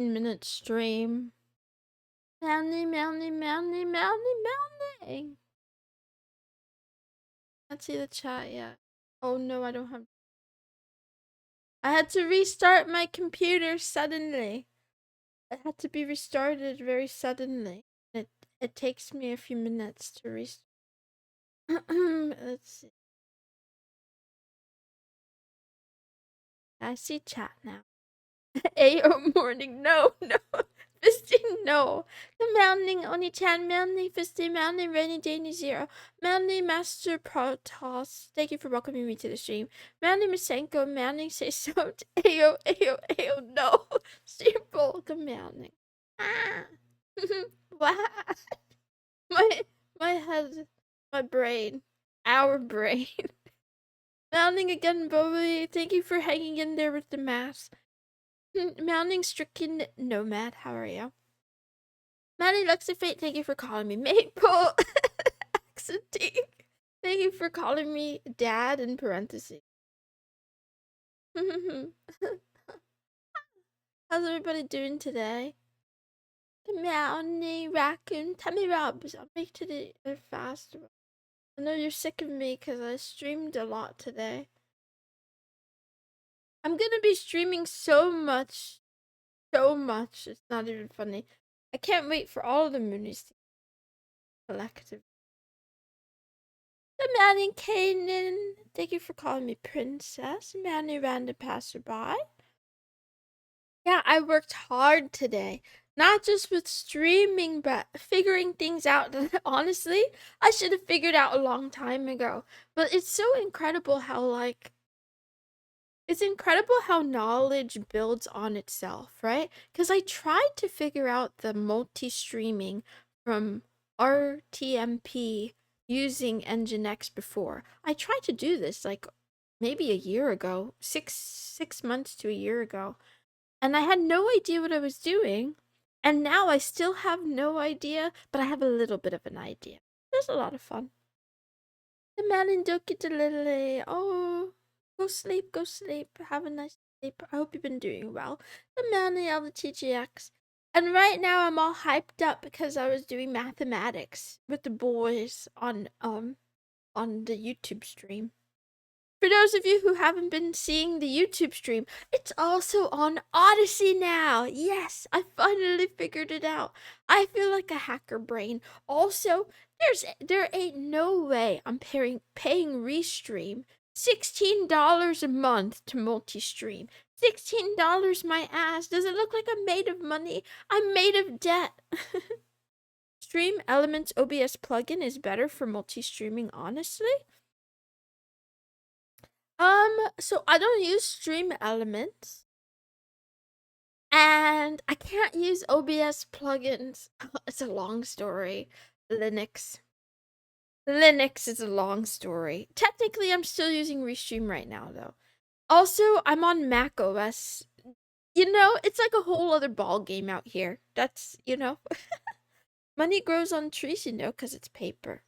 15-minute stream. Mounty. Let's see the chat yet. Oh no, I don't have. I had to restart my computer suddenly. It had to be restarted very suddenly. It takes me a few minutes to restart. Let's see. I see chat now. AO morning. No. 15, no. The Mounting Oni-chan, Mounting 15, Mounting Rainy Danny 0, Mounting Master Protoss. Thank you for welcoming me to the stream. Mounting Masenko, Mounting Say So, AO, no. Stream welcome Mounting. Ah. What? My head, my brain, our brain. Mounting again, Bowie. Thank you for hanging in there with the mask. Mounting Stricken Nomad, how are you? Mounting Luxifate, thank you for calling me Maple. Accenting. Thank you for calling me Dad in parentheses. How's everybody doing today? The Mounting Raccoon, Tummy Rubs. I'll make today fast. I know you're sick of me because I streamed a lot today. I'm gonna be streaming so much. It's not even funny. I can't wait for all of the Moonies to collective. The Manning Kanan. Thank you for calling me Princess. Manning Random Passerby. Yeah, I worked hard today. Not just with streaming, but figuring things out that honestly, I should have figured out a long time ago. But it's so incredible how, it's incredible how knowledge builds on itself, right? Because I tried to figure out the multi-streaming from RTMP using Nginx before. I tried to do this like maybe a year ago, six months to a year ago, and I had no idea what I was doing. And now I still have no idea, but I have a little bit of an idea. It was a lot of fun. The man in Doki Lily. Oh, go sleep. Have a nice sleep. I hope you've been doing well. The man in the TGX. And right now I'm all hyped up because I was doing mathematics with the boys on the YouTube stream. For those of you who haven't been seeing the YouTube stream, it's also on Odyssey now. Yes, I finally figured it out. I feel like a hacker brain. Also, there ain't no way I'm paying Restream $16 a month to multi-stream. $16 my ass. Does it look like I'm made of money? I'm made of debt. Stream Elements OBS plugin is better for multi-streaming, honestly. So I don't use Stream Elements. And I can't use OBS plugins. It's a long story. Linux is a long story. Technically, I'm still using Restream right now, though. Also, I'm on Mac OS. You know, it's like a whole other ball game out here. That's, money grows on trees, because it's paper.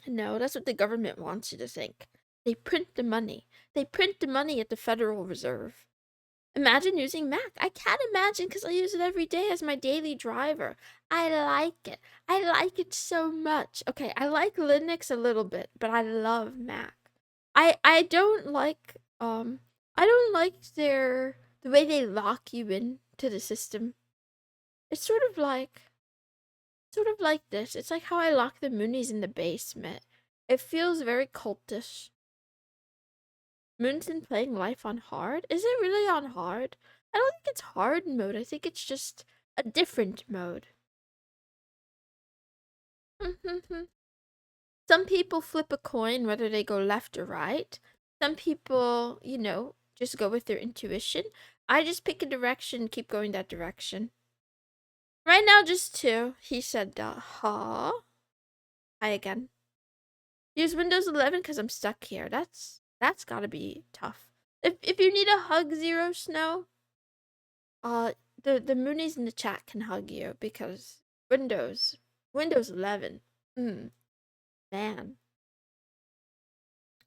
No, that's what the government wants you to think. They print the money. They print the money at the Federal Reserve. Imagine using Mac. I can't imagine because I use it every day as my daily driver. I like it. I like it so much. Okay, I like Linux a little bit, but I love Mac. I don't like the way they lock you into the system. It's sort of like this. It's like how I lock the Moonies in the basement. It feels very cultish. Moonson playing life on hard? Is it really on hard? I don't think it's hard mode. I think it's just a different mode. Some people flip a coin whether they go left or right. Some people, just go with their intuition. I just pick a direction, keep going that direction. Right now, just 2. He said, huh? Hi again. Use Windows 11 because I'm stuck here. That's gotta be tough. If you need a hug, Zero Snow, the Moonies in the chat can hug you because Windows 11. Man.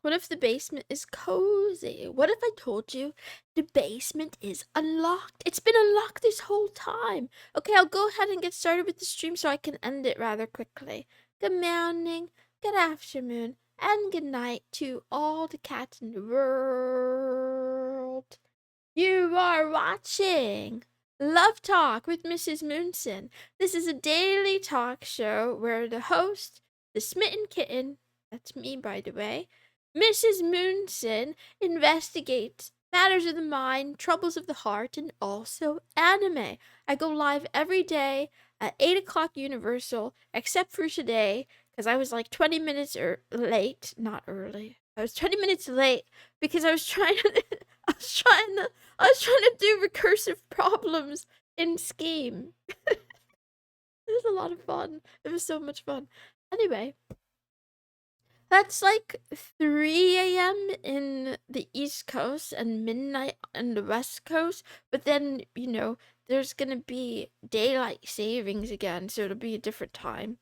What if the basement is cozy? What if I told you the basement is unlocked? It's been unlocked this whole time. Okay, I'll go ahead and get started with the stream so I can end it rather quickly. Good morning, good afternoon, and good night to all the cats in the world. You are watching Love Talk with Mrs. Moonson. This is a daily talk show where the host, the smitten kitten, that's me by the way, Mrs. Moonson, investigates matters of the mind, troubles of the heart, and also anime. I go live every day at 8 o'clock Universal, except for today, because I was like 20 minutes late, not early. I was 20 minutes late because I was trying to I was trying to do recursive problems in Scheme. It was a lot of fun. It was so much fun. Anyway, that's like 3 a.m. in the East Coast and midnight on the West Coast. But then, there's gonna be daylight savings again, so it'll be a different time.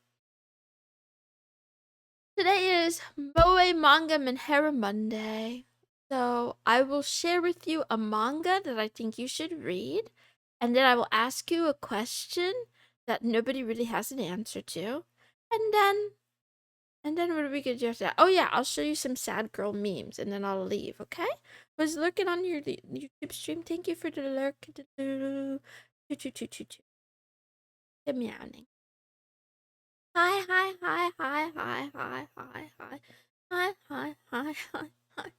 Today is Moe Manga Menhera Monday. So I will share with you a manga that I think you should read, and then I will ask you a question that nobody really has an answer to. And then what are we gonna do after that? Oh yeah, I'll show you some sad girl memes and then I'll leave, okay? Was lurking on your YouTube stream. Thank you for the lurk. Good meowing. Hi, hi, hi, hi, hi, hi, hi, hi. Hi, hi, hi, hi, hi.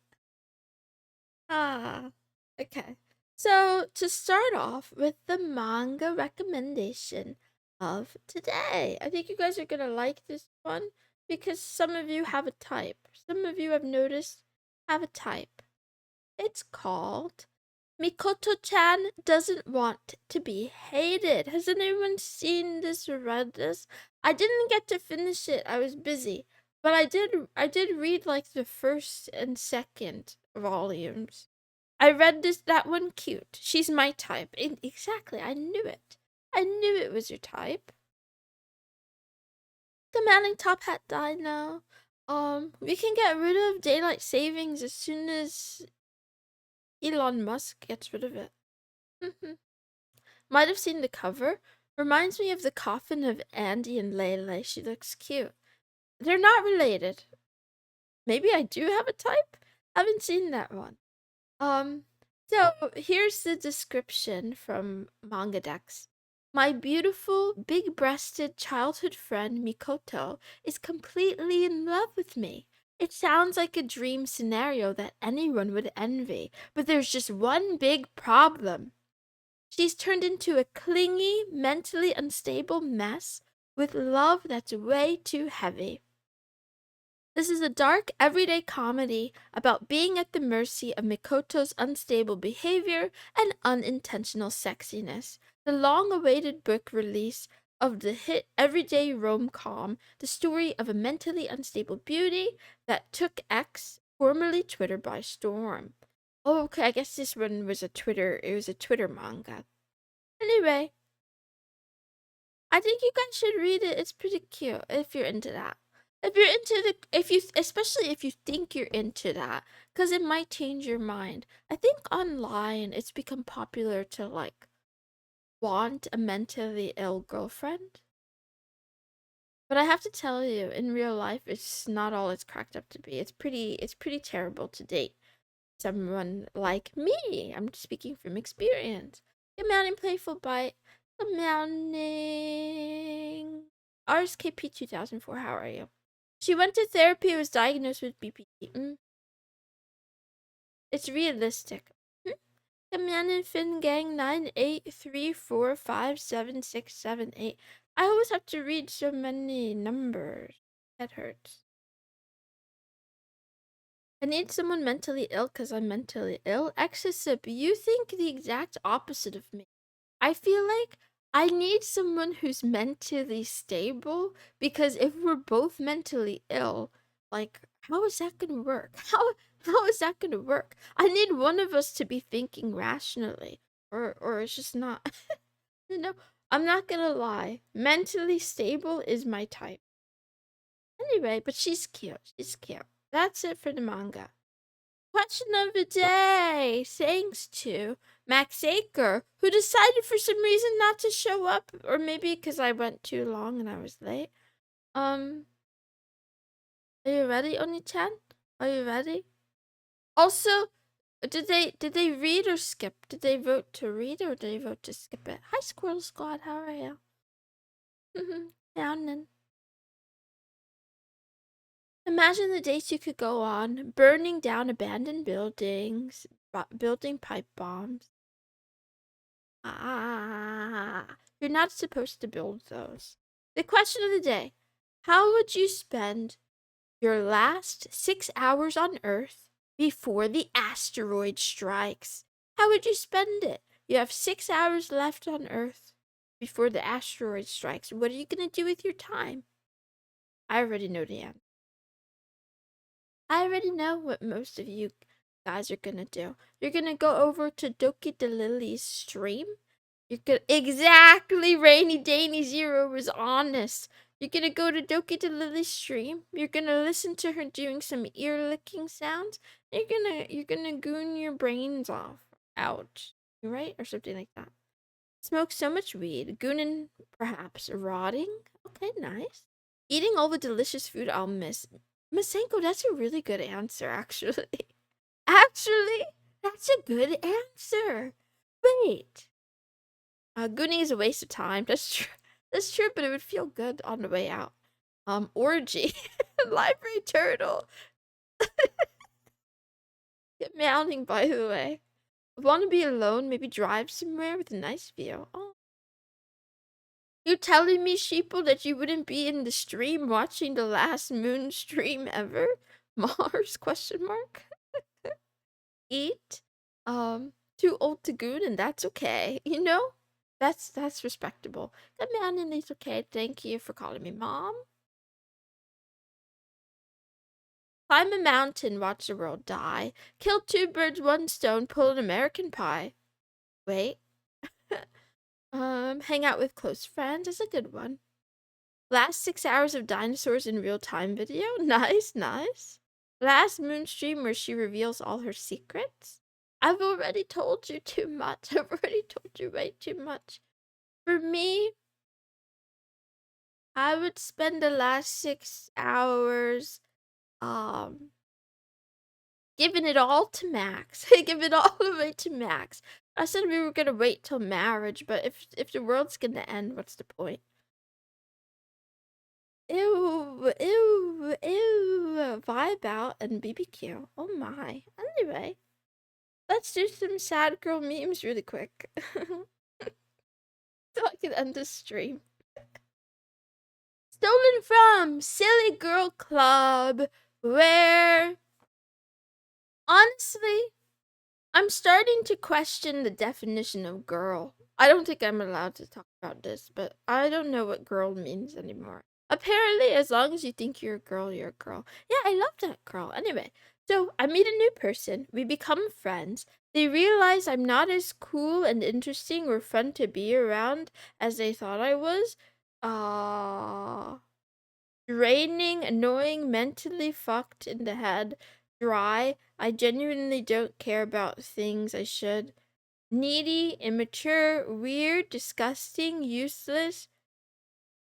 Ah, okay. So, to start off with the manga recommendation of today, I think you guys are gonna like this one because some of you have a type. Some of you have noticed have a type. It's called Mikoto-chan Doesn't Want to Be Hated. Has anyone seen this or read this? I didn't get to finish it. I was busy. But I did read like the first and second volumes. I read that one cute. She's my type. Exactly. I knew it. I knew it was your type. Commanding Top Hat Dino. We can get rid of daylight savings as soon as Elon Musk gets rid of it. Might have seen the cover. Reminds me of the coffin of Andy and Lele. She looks cute. They're not related. Maybe I do have a type? Haven't seen that one. So here's the description from Mangadex. My beautiful, big-breasted childhood friend Mikoto is completely in love with me. It sounds like a dream scenario that anyone would envy, but there's just one big problem. She's turned into a clingy, mentally unstable mess with love that's way too heavy. This is a dark, everyday comedy about being at the mercy of Mikoto's unstable behavior and unintentional sexiness. The long-awaited book release of the hit everyday rom-com, the story of a mentally unstable beauty that took X, formerly Twitter, by storm. Oh, okay, I guess this one was a Twitter manga. Anyway, I think you guys should read it. It's pretty cute if you're into that. Especially if you think you're into that, because it might change your mind. I think online it's become popular to like want a mentally ill girlfriend. But I have to tell you, in real life, it's not all it's cracked up to be. It's pretty terrible to date someone like me. I'm speaking from experience. Good morning, Playful Bite. Good morning. RSKP 2004, how are you? She went to therapy and was diagnosed with BPD. It's realistic. Command and Fin Gang 983457678. I always have to read so many numbers. That hurts. I need someone mentally ill because I'm mentally ill. Excessive, you think the exact opposite of me. I feel like I need someone who's mentally stable because if we're both mentally ill, like how is that gonna work? How is that gonna work? I need one of us to be thinking rationally, or it's just not. I'm not gonna lie. Mentally stable is my type. Anyway, but she's cute. She's cute. that's it for the manga. Question of the day. Thanks to Max Aker, who decided for some reason not to show up, or maybe because I went too long and I was late. Are you ready, Oni-chan? Are you ready? Also, did they read or skip? Did they vote to read or did they vote to skip it? Hi, Squirrel Squad. How are you? Down then. Imagine the dates you could go on: burning down abandoned buildings, building pipe bombs. You're not supposed to build those. The question of the day: how would you spend your last 6 hours on Earth before the asteroid strikes? How would you spend it? You have 6 hours left on Earth before the asteroid strikes. What are you going to do with your time? I already know the answer. I already know what most of you guys are going to do. You're going to go over to Doki the Lily's stream. You're gonna exactly Rainy Danny Zero was honest. You're gonna go to Doki to Lily's stream. You're gonna listen to her doing some ear licking sounds. You're gonna goon your brains off out, right, or something like that. Smoke so much weed, goonin perhaps rotting. Okay, nice. Eating all the delicious food I'll miss. Masenko, that's a really good answer, actually. Actually, that's a good answer. Wait. Gooning is a waste of time. That's true. That's true, but it would feel good on the way out. Orgy. Library turtle. Get mounting, by the way. Want to be alone? Maybe drive somewhere with a nice view. Oh. You telling me, sheeple, that you wouldn't be in the stream watching the last moon stream ever? Mars? Question mark. Eat. Too old to goon, and that's okay. You know? That's respectable. That man in is okay. Thank you for calling me mom. Climb a mountain, watch the world die. Kill 2 birds, 1 stone, pull an American pie. Wait. Hang out with close friends is a good one. Last 6 hours of dinosaurs in real time video. Nice, nice. Last moon stream where she reveals all her secrets. I've already told you too much. I've already told you way too much. For me, I would spend the last 6 hours giving it all to Max. Give it all the way to Max. I said we were gonna wait till marriage, but if the world's gonna end, what's the point? Ew, ew, ew. Vibe out and BBQ. Oh my. Anyway, let's do some sad girl memes really quick. So I can end this stream. Stolen from Silly Girl Club, where honestly, I'm starting to question the definition of girl. I don't think I'm allowed to talk about this, but I don't know what girl means anymore. Apparently, as long as you think you're a girl, you're a girl. Yeah, I love that girl. Anyway, so I meet a new person. We become friends. They realize I'm not as cool and interesting or fun to be around as they thought I was. Draining, annoying, mentally fucked in the head, dry. I genuinely don't care about things I should. Needy, immature, weird, disgusting, useless,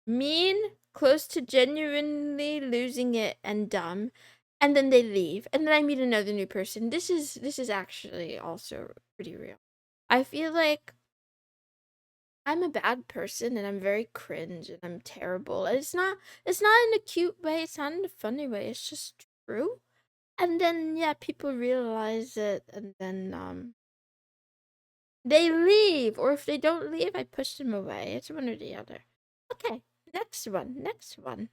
mean, close to genuinely losing it, and dumb. And then they leave. And then I meet another new person. This is actually also pretty real. I feel like I'm a bad person and I'm very cringe and I'm terrible. And it's not in a cute way, it's not in a funny way, it's just true. And then yeah, people realize it and then they leave, or if they don't leave, I push them away. It's one or the other. Okay, next one, next one.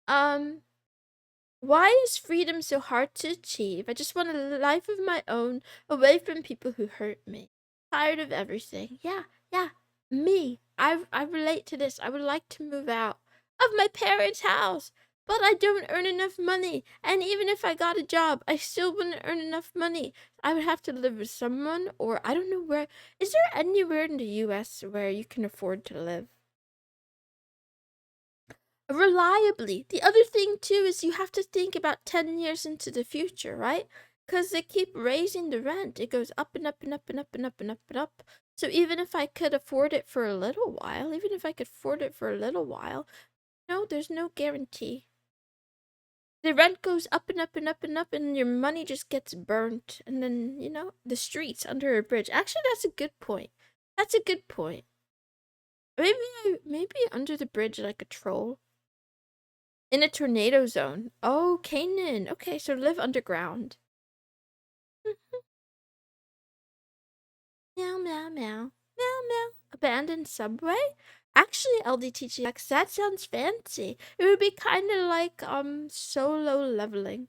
um Why is freedom so hard to achieve? I just want a life of my own, away from people who hurt me. Tired of everything. Yeah, me. I relate to this. I would like to move out of my parents' house, but I don't earn enough money. And even if I got a job, I still wouldn't earn enough money. I would have to live with someone, or I don't know where. Is there anywhere in the US where you can afford to live? reliably. The other thing too is you have to think about 10 years into the future, right? Because they keep raising the rent. It goes up and up and up and up and up and up and up. So even if I could afford it for a little while, no, there's no guarantee. The rent goes up and up and up and up, and your money just gets burnt. And then, the streets under a bridge. Actually, that's a good point. That's a good point. Maybe under the bridge like a troll. In a tornado zone. Oh, Canaan. Okay, so live underground. Meow, meow, meow. Meow, meow. Abandoned subway? Actually, LDTGX, that sounds fancy. It would be kind of like, solo leveling.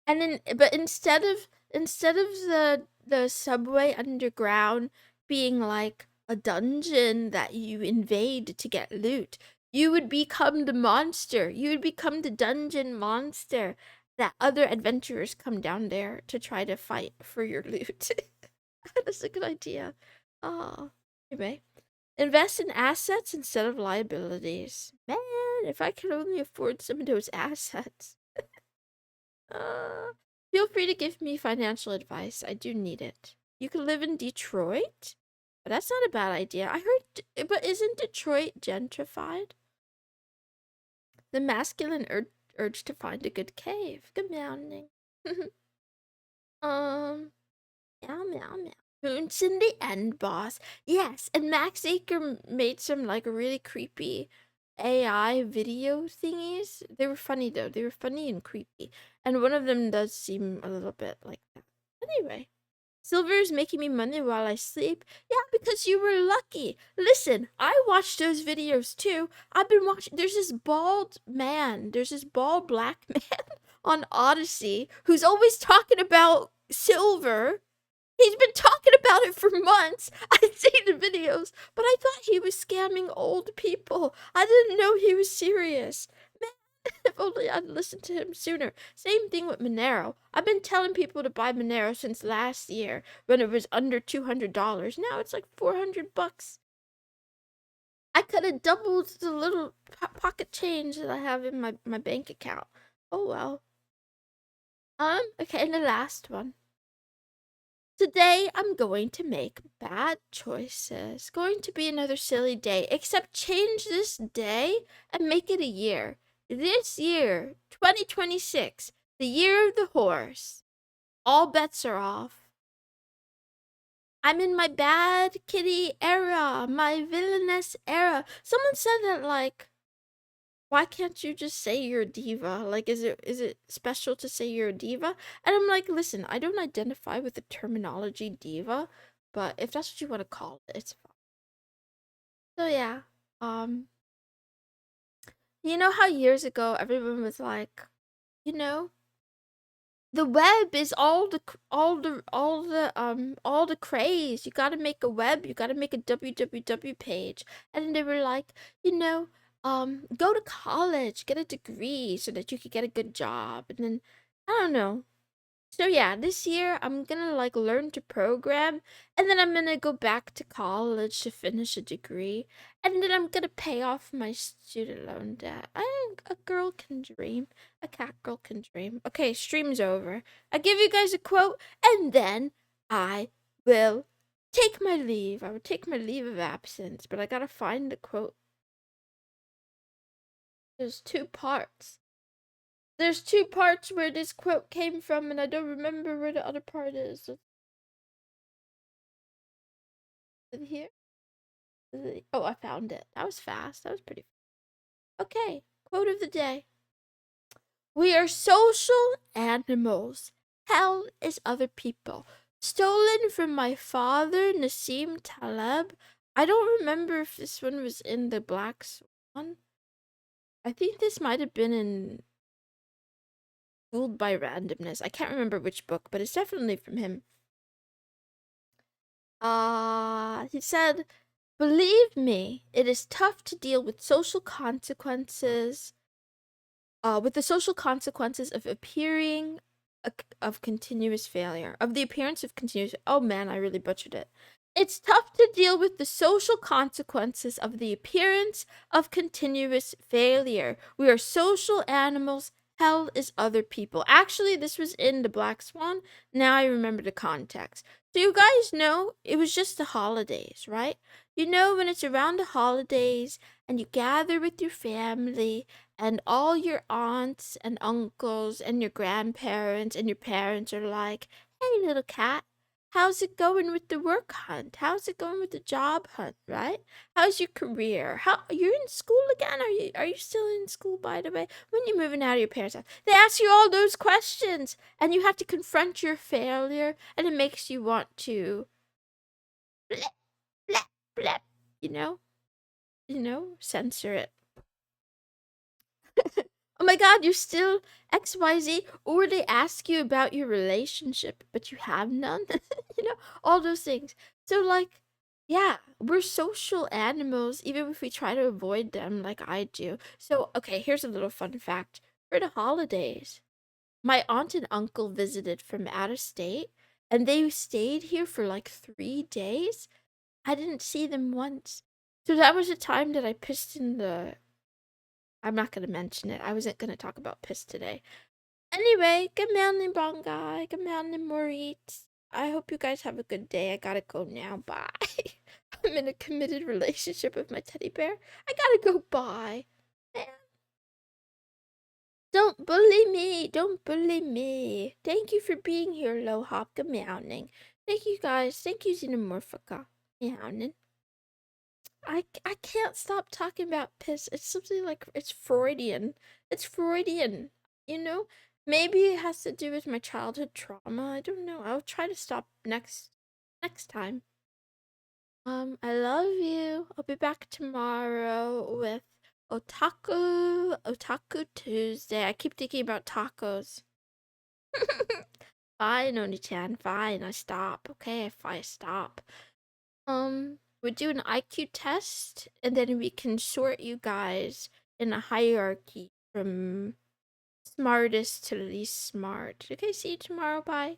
And then, but instead of the subway underground being like a dungeon that you invade to get loot, you would become the monster. You would become the dungeon monster that other adventurers come down there to try to fight for your loot. That's a good idea. Oh, anyway, invest in assets instead of liabilities. Man, if I could only afford some of those assets. Uh, Feel free to give me financial advice. I do need it. You could live in Detroit? But that's not a bad idea. I heard, but isn't Detroit gentrified? The masculine urge to find a good cave. Good meowing. Meow, meow, meow. Moonson the end boss. Yes, and Max Aker made some like really creepy AI video thingies. They were funny though. They were funny and creepy. And one of them does seem a little bit like that. Anyway, Silver is making me money while I sleep. Yeah, because you were lucky. Listen, I watched those videos too. I've been watching. There's this bald black man on Odyssey who's always talking about Silver. He's been talking about it for months. I've seen the videos, but I thought he was scamming old people. I didn't know he was serious. Man, if only I'd listened to him sooner. Same thing with Monero. I've been telling people to buy Monero since last year when it was under $200. Now it's like $400. I could have doubled the little pocket change that I have in my bank account. Oh well. Okay, and the last one. Today, I'm going to make bad choices. Going to be another silly day, except change this day and make it a year. This year, 2026, the year of the horse. All bets are off. I'm in my bad kitty era, my villainous era. Someone said that, like, why can't you just say you're a diva? Like, is it special to say you're a diva? And I'm like, listen, I don't identify with the terminology diva, but if that's what you want to call it, it's fine. So yeah, um, you know how years ago everyone was like, you know, the web is all the craze. You gotta make a web, you gotta make a www page. And they were like, go to college, get a degree so that you could get a good job. And then I don't know. So yeah, this year I'm gonna like learn to program, and then I'm gonna go back to college to finish a degree, and then I'm gonna pay off my student loan debt. A girl can dream. A cat girl can dream. Okay, stream's over. I give you guys a quote, and then I will take my leave. I will take my leave of absence, but I gotta find the quote. There's two parts. There's two parts where this quote came from, and I don't remember where the other part is. Is it here? Oh, I found it. That was fast. That was pretty fast. Okay, quote of the day. We are social animals. Hell is other people. Stolen from my father, Nassim Taleb. I don't remember if this one was in the Black Swan. I think this might have been in Fooled by Randomness. I can't remember which book, but it's definitely from him. He said, believe me, it is tough to deal with social consequences, with the social consequences of of continuous failure, of the appearance of continuous. Oh man, I really butchered it. It's tough to deal with the social consequences of the appearance of continuous failure. We are social animals. Hell is other people. Actually, this was in the Black Swan. Now I remember the context. So you guys know it was just the holidays, right? You know when it's around the holidays and you gather with your family and all your aunts and uncles and your grandparents and your parents are like, "Hey, little cat, how's it going with the work hunt? How's it going with the job hunt, right? How's your career? How you're in school again? Are you still in school, by the way? When you moving out of your parents' house?" They ask you all those questions and you have to confront your failure and it makes you want to bleh, bleh, bleh, you know? Censor it. Oh my god, you're still XYZ, or they ask you about your relationship, but you have none. All those things. So, like, yeah, we're social animals, even if we try to avoid them, like I do. So, okay, here's a little fun fact. For the holidays, my aunt and uncle visited from out of state, and they stayed here for like 3 days. I didn't see them once. So that was the time that I pissed in the. I'm not gonna mention it. I wasn't gonna talk about piss today. Anyway, good morning, Bongai. Good morning, Moritz. I hope you guys have a good day. I gotta go now. Bye. I'm in a committed relationship with my teddy bear. I gotta go. Bye. Man. Don't bully me. Don't bully me. Thank you for being here, Lohop. Good meowing. Thank you, guys. Thank you, Xenomorphica. Meowing. I can't stop talking about piss. It's something like it's Freudian. It's Freudian, you know? Maybe it has to do with my childhood trauma. I don't know. I'll try to stop next time. I love you. I'll be back tomorrow with Otaku Tuesday. I keep thinking about tacos. Fine, Oni-chan, fine. I stop. Okay, if I stop. We do an IQ test, and then we can sort you guys in a hierarchy from smartest to least smart. Okay, see you tomorrow. Bye.